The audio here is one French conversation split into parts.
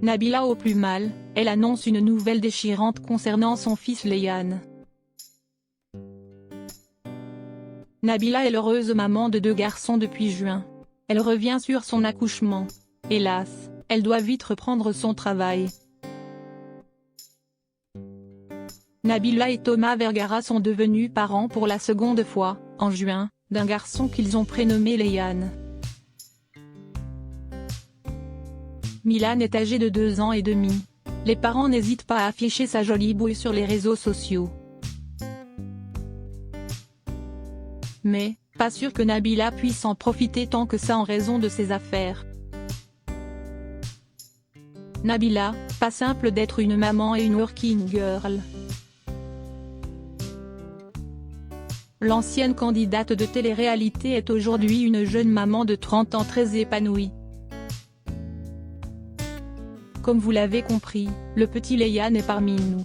Nabila au plus mal, elle annonce une nouvelle déchirante concernant son fils Léane. Nabila est l'heureuse maman de 2 garçons depuis juin. Elle revient sur son accouchement. Hélas, elle doit vite reprendre son travail. Nabila et Thomas Vergara sont devenus parents pour la seconde fois, en juin, d'un garçon qu'ils ont prénommé Léane. Milan est âgé de 2 ans et demi. Les parents n'hésitent pas à afficher sa jolie bouille sur les réseaux sociaux. Mais, pas sûr que Nabila puisse en profiter tant que ça en raison de ses affaires. Nabila, pas simple d'être une maman et une working girl. L'ancienne candidate de télé-réalité est aujourd'hui une jeune maman de 30 ans très épanouie. Comme vous l'avez compris, le petit Léane est parmi nous.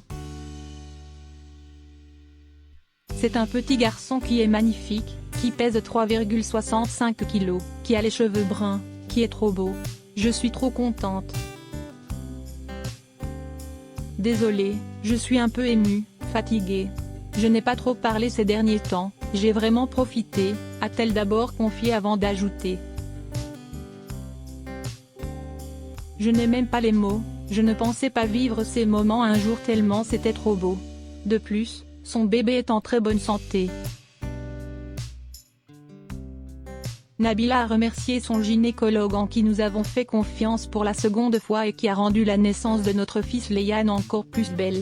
C'est un petit garçon qui est magnifique, qui pèse 3,65 kg, qui a les cheveux bruns, qui est trop beau. Je suis trop contente. Désolée, je suis un peu émue, fatiguée. Je n'ai pas trop parlé ces derniers temps, j'ai vraiment profité, a-t-elle d'abord confié avant d'ajouter. Je n'ai même pas les mots, je ne pensais pas vivre ces moments un jour tellement c'était trop beau. De plus, son bébé est en très bonne santé. Nabila a remercié son gynécologue en qui nous avons fait confiance pour la seconde fois et qui a rendu la naissance de notre fils Léane encore plus belle.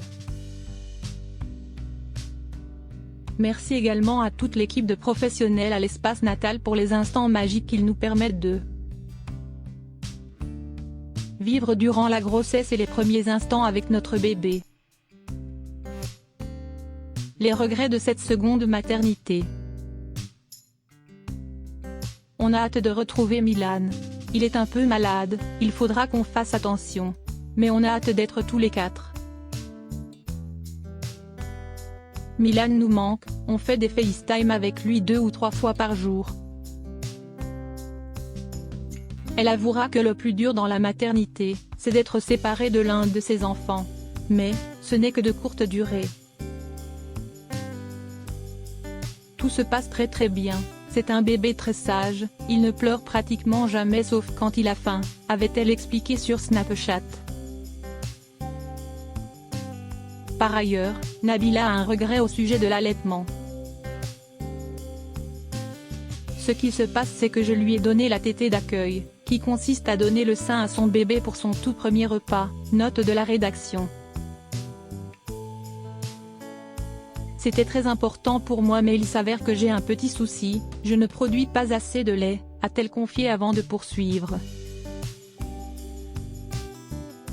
Merci également à toute l'équipe de professionnels à l'espace natal pour les instants magiques qu'ils nous permettent de vivre durant la grossesse et les premiers instants avec notre bébé. Les regrets de cette seconde maternité. On a hâte de retrouver Milan. Il est un peu malade, il faudra qu'on fasse attention. Mais on a hâte d'être tous les 4. Milan nous manque, on fait des FaceTime avec lui 2 ou 3 fois par jour. Elle avouera que le plus dur dans la maternité, c'est d'être séparée de l'un de ses enfants. Mais, ce n'est que de courte durée. Tout se passe très bien, c'est un bébé très sage, il ne pleure pratiquement jamais sauf quand il a faim, avait-elle expliqué sur Snapchat. Par ailleurs, Nabila a un regret au sujet de l'allaitement. Ce qui se passe c'est que je lui ai donné la tétée d'accueil, qui consiste à donner le sein à son bébé pour son tout premier repas, note de la rédaction. C'était très important pour moi mais il s'avère que j'ai un petit souci, je ne produis pas assez de lait, a-t-elle confié avant de poursuivre.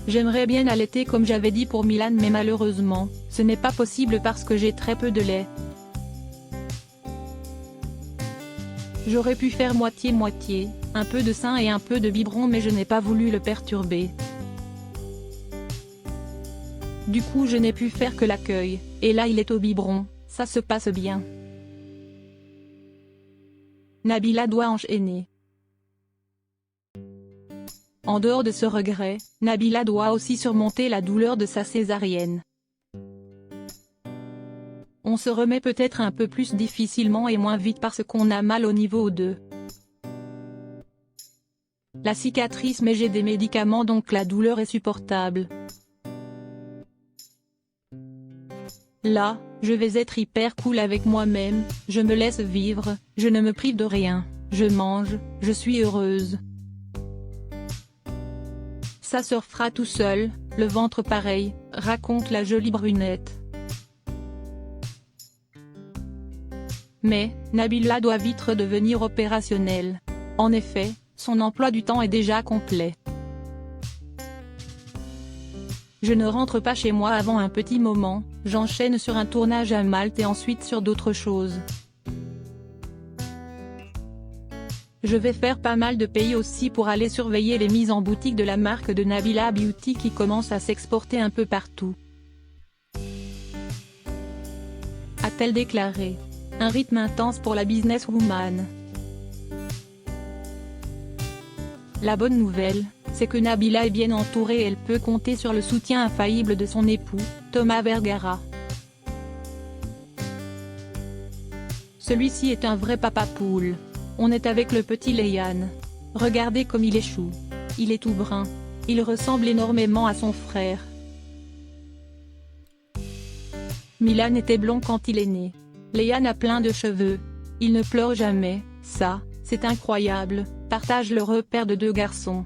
J'aimerais bien allaiter comme j'avais dit pour Milan mais malheureusement, ce n'est pas possible parce que j'ai très peu de lait. J'aurais pu faire moitié-moitié, un peu de sein et un peu de biberon mais je n'ai pas voulu le perturber. Du coup je n'ai pu faire que l'accueil, et là il est au biberon, ça se passe bien. Nabila doit enchaîner. En dehors de ce regret, Nabila doit aussi surmonter la douleur de sa césarienne. On se remet peut-être un peu plus difficilement et moins vite parce qu'on a mal au niveau 2. La cicatrice mais j'ai des médicaments donc la douleur est supportable. Là, je vais être hyper cool avec moi-même, je me laisse vivre, je ne me prive de rien, je mange, je suis heureuse. Ça se refera tout seul, le ventre pareil, raconte la jolie brunette. Mais, Nabila doit vite redevenir opérationnelle. En effet, son emploi du temps est déjà complet. Je ne rentre pas chez moi avant un petit moment, j'enchaîne sur un tournage à Malte et ensuite sur d'autres choses. Je vais faire pas mal de pays aussi pour aller surveiller les mises en boutique de la marque de Nabila Beauty qui commence à s'exporter un peu partout. A-t-elle déclaré. Un rythme intense pour la businesswoman. La bonne nouvelle, c'est que Nabila est bien entourée et elle peut compter sur le soutien infaillible de son époux, Thomas Vergara. Celui-ci est un vrai papa poule. On est avec le petit Léane. Regardez comme il est chou. Il est tout brun. Il ressemble énormément à son frère. Milan était blond quand il est né. Léane a plein de cheveux. Il ne pleure jamais, ça, c'est incroyable, partage le repère de deux garçons.